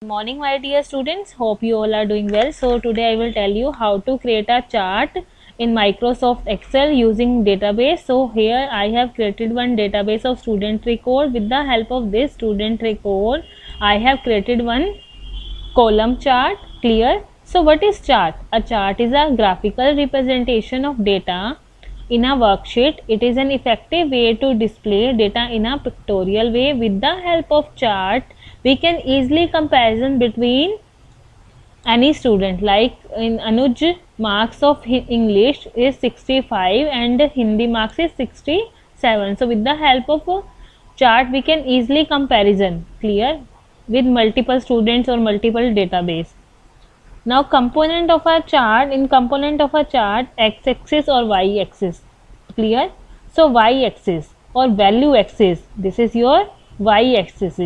morning, my dear students. Hope you all are doing well. So today I will tell you how to create a chart in Microsoft Excel using database. So here I have created one database of student record. With the help of this student record, I have created one column chart. Clear? So what is chart? A chart is a graphical representation of data in a worksheet. It is an effective way to display data in a pictorial way. With the help of chart, we can easily comparison between any student. Like in Anuj, marks of English is 65 and Hindi marks is 67. So with the help of a chart, we can easily comparison. Clear? With multiple students or multiple database. Now component of a chart, in component of a chart, x-axis or y-axis. Clear? So y-axis or value axis, this is your y-axis.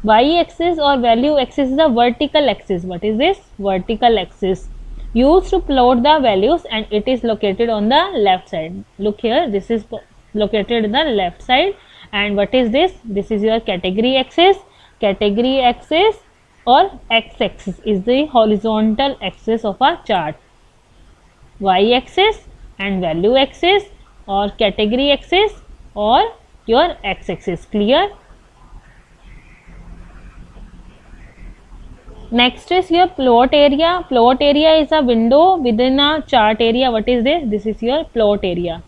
Y-axis or value axis is the vertical axis. What is this? Vertical axis used to plot the values, and it is located on the left side. Look here, this is located on the left side. And what is this? This is your category axis. Category axis or x-axis is the horizontal axis of a chart. Y-axis and value axis or category axis or your x-axis. Clear? Next is your plot area. Plot area is a window within a chart area. What is this? This is your plot area.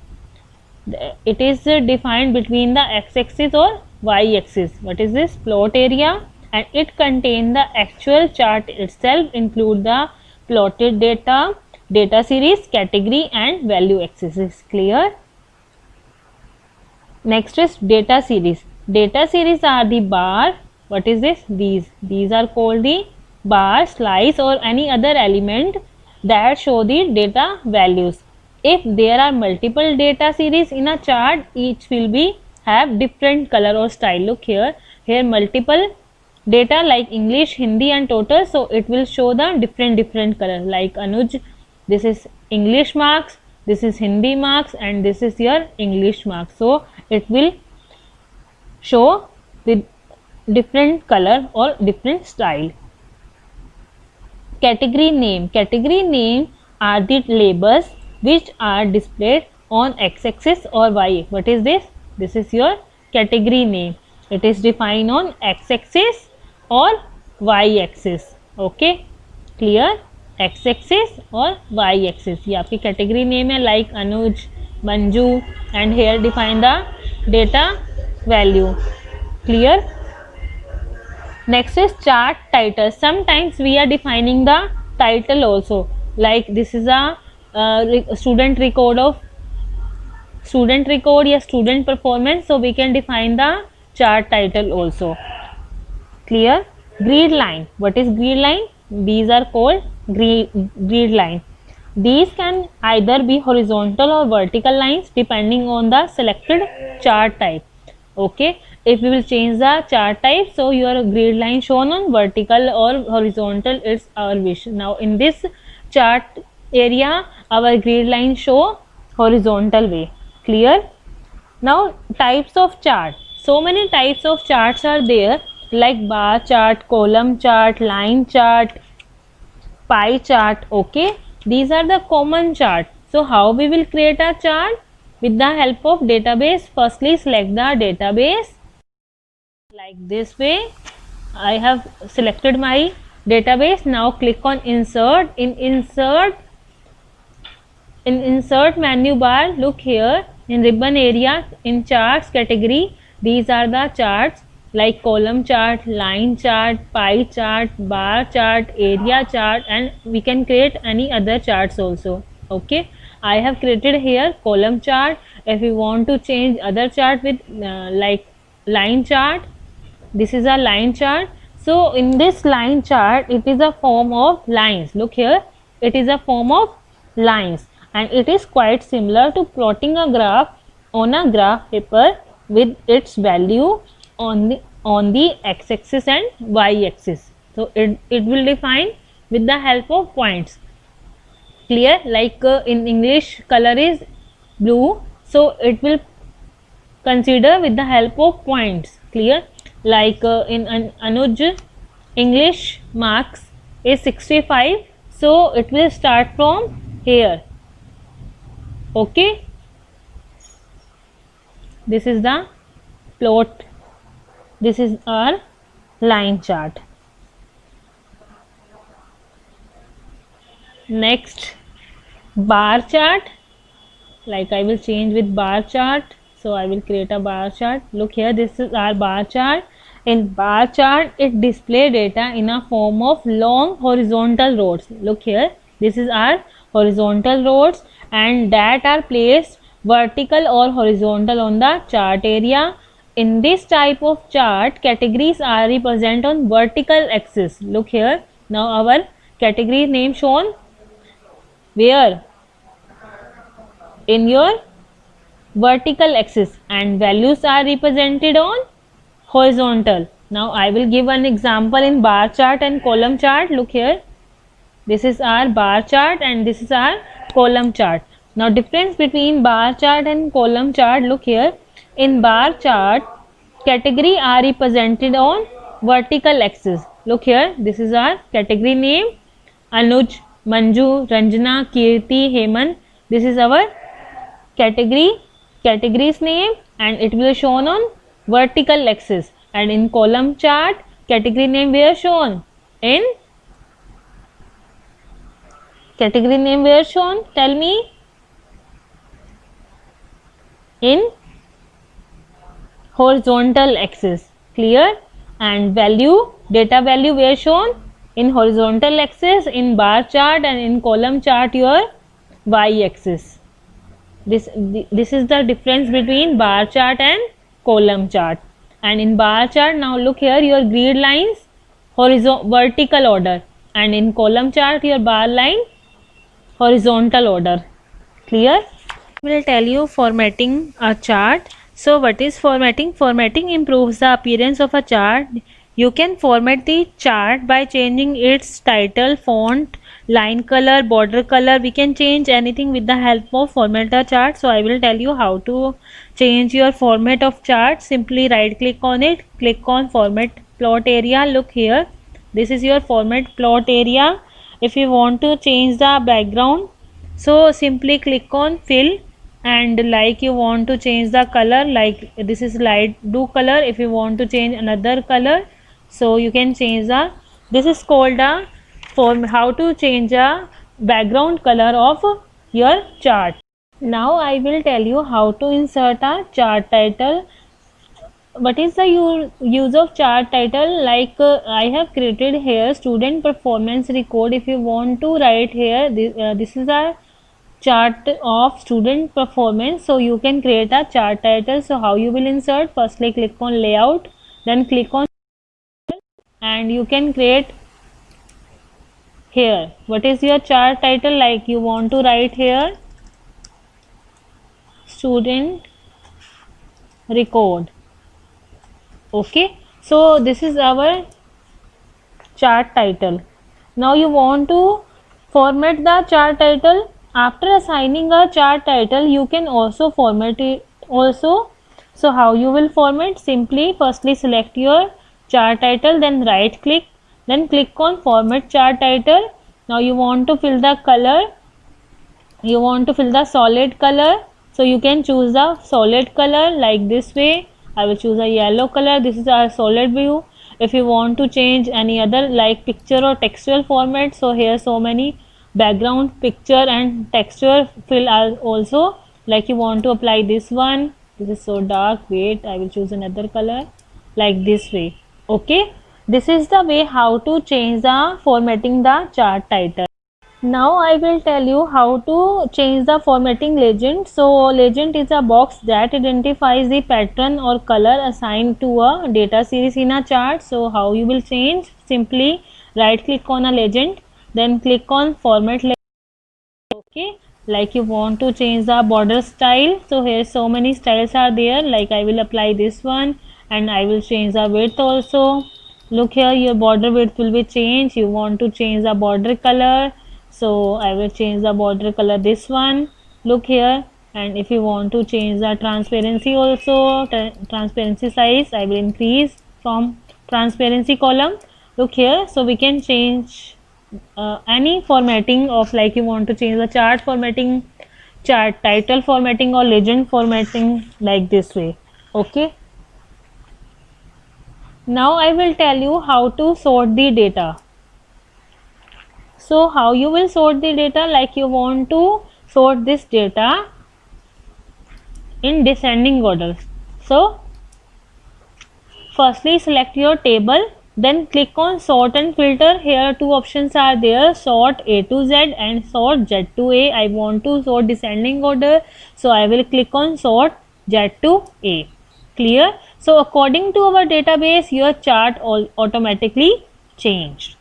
It is defined between the x-axis or y-axis. What is this? Plot area. And it contains the actual chart itself, include the plotted data, data series, category and value axis. Clear? Next is data series. Data series are the bar. What is this? These are called the bar, slice or any other element that show the data values. If there are multiple data series in a chart, each will be have different color or style. Look here, multiple data like English, Hindi and total, so it will show the different color. Like Anuj, this is English marks, this is Hindi marks and this is your English marks. So it will show with different color or different style. Category name are the labels which are displayed on x-axis or y. What is this? This is your category name. It is defined on x-axis or y-axis. Okay, clear? X-axis or y-axis. ये आपकी category name है, like Anuj, Manju, and here define the data value. Clear? Next is chart title. Sometimes we are defining the title also. Like this is a student record or student performance. So we can define the chart title also. Clear? Grid line. What is grid line? These are called grid line. These can either be horizontal or vertical lines depending on the selected chart type. Okay, if we will change the chart type, so your grid line shown on vertical or horizontal, it's our wish. Now in this chart area, our grid line show horizontal way. Clear? Now types of chart. So many types of charts are there, like bar chart, column chart, line chart, pie chart. Okay, these are the common chart. So how we will create a chart? With the help of database. Firstly select the database like this way. I have selected my database. Now click on insert. In insert menu bar, look here in ribbon area, in charts category, these are the charts like column chart, line chart, pie chart, bar chart, area chart, and we can create any other charts also. Okay, I have created here column chart. If you want to change other chart with like line chart, this is a line chart. So in this line chart, it is a form of lines. Look here, it is a form of lines, and it is quite similar to plotting a graph on a graph paper with its value on the x-axis and y-axis. So it will define with the help of points. Clear? Like in English color is blue, so it will consider with the help of points. Clear? Like in Anuj English marks is 65, so it will start from here. Okay, this is the plot, this is our line chart. Next, bar chart. Like I will change with bar chart, so I will create a bar chart. Look here, this is our bar chart. In bar chart, it display data in a form of long horizontal rows. Look here, this is our horizontal rows, and that are placed vertical or horizontal on the chart area. In this type of chart, categories are represented on vertical axis. Look here, now our category name shown where? In your vertical axis, and values are represented on horizontal. Now I will give an example in bar chart and column chart. Look here, this is our bar chart and this is our column chart. Now difference between bar chart and column chart. Look here, in bar chart, category are represented on vertical axis. Look here, this is our category name: Anuj, Manju, Ranjana, Kirti, Hemant. This is our category's name, and it will shown on vertical axis. And in column chart, category name where shown? In category name where shown? Tell me. In horizontal axis. Clear? And value, data value where shown? In horizontal axis, in bar chart, and in column chart your y axis. This is the difference between bar chart and column chart. And in bar chart, now look here, your grid lines vertical order, and in column chart your bar line horizontal order. Clear? I will tell you formatting a chart. So what is formatting? Formatting improves the appearance of a chart. You can format the chart by changing its title, font, line color, border color. We can change anything with the help of format a chart. So I will tell you how to change your format of chart. Simply right click on it, click on format plot area. Look here, this is your format plot area. If you want to change the background, so simply click on fill, and like you want to change the color, like this is light blue color. If you want to change another color, so you can change the, this is called a form, how to change a background color of your chart. Now I will tell you how to insert a chart title. What is the use of chart title? Like I have created here student performance record. If you want to write here, this is a chart of student performance, so you can create a chart title. So how you will insert? Firstly click on layout, then click on, and you can create here what is your chart title. Like you want to write here student record. Okay, so this is our chart title. Now you want to format the chart title. After assigning a chart title, you can also format it also. So how you will format? Simply firstly select your chart title, then right click, then click on format chart title. Now you want to fill the color, you want to fill the solid color, so you can choose the solid color like this way. I will choose a yellow color. This is our solid view. If you want to change any other like picture or textual format, so here so many background, picture and texture fill are also. Like you want to apply this one, this is so dark, wait, I will choose another color, like this way. Okay, this is the way how to change the formatting the chart title. Now I will tell you how to change the formatting legend. So legend is a box that identifies the pattern or color assigned to a data series in a chart. So how you will change? Simply right click on a legend, then click on format legend. Okay, like you want to change the border style, so here so many styles are there. Like I will apply this one, and I will change the width also. Look here, your border width will be changed. You want to change the border color, so I will change the border color this one. Look here, and if you want to change the transparency also, transparency size, I will increase from transparency column. look here. So we can change any formatting of, like you want to change the chart formatting, chart title formatting, or legend formatting, like this way. Okay, now I will tell you how to sort the data. So how you will sort the data, like you want to sort this data in descending order. So firstly select your table, then click on sort and filter. Here two options are there, sort A to Z and sort Z to A. I want to sort descending order, so I will click on sort Z to A. Clear? So according to our database, your chart automatically changed.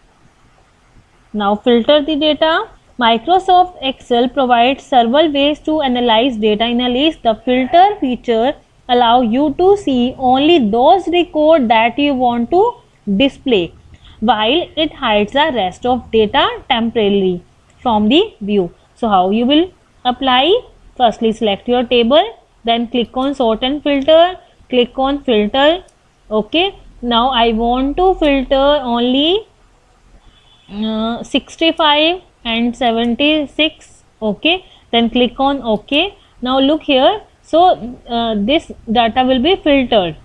Now filter the data. Microsoft Excel provides several ways to analyze data in a list. The filter feature allows you to see only those records that you want to display, while it hides the rest of data temporarily from the view. So how you will apply? Firstly select your table, then click on sort and filter, click on filter. Okay, now I want to filter only 65 and 76. Okay, then click on OK. Now look here, so this data will be filtered.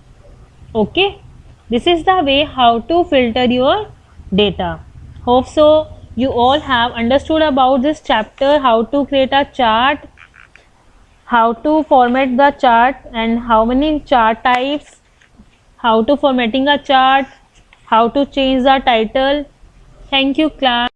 Okay, this is the way how to filter your data. Hope so you all have understood about this chapter, how to create a chart, how to format the chart, and how many chart types, how to formatting a chart, how to change the title. Thank you class.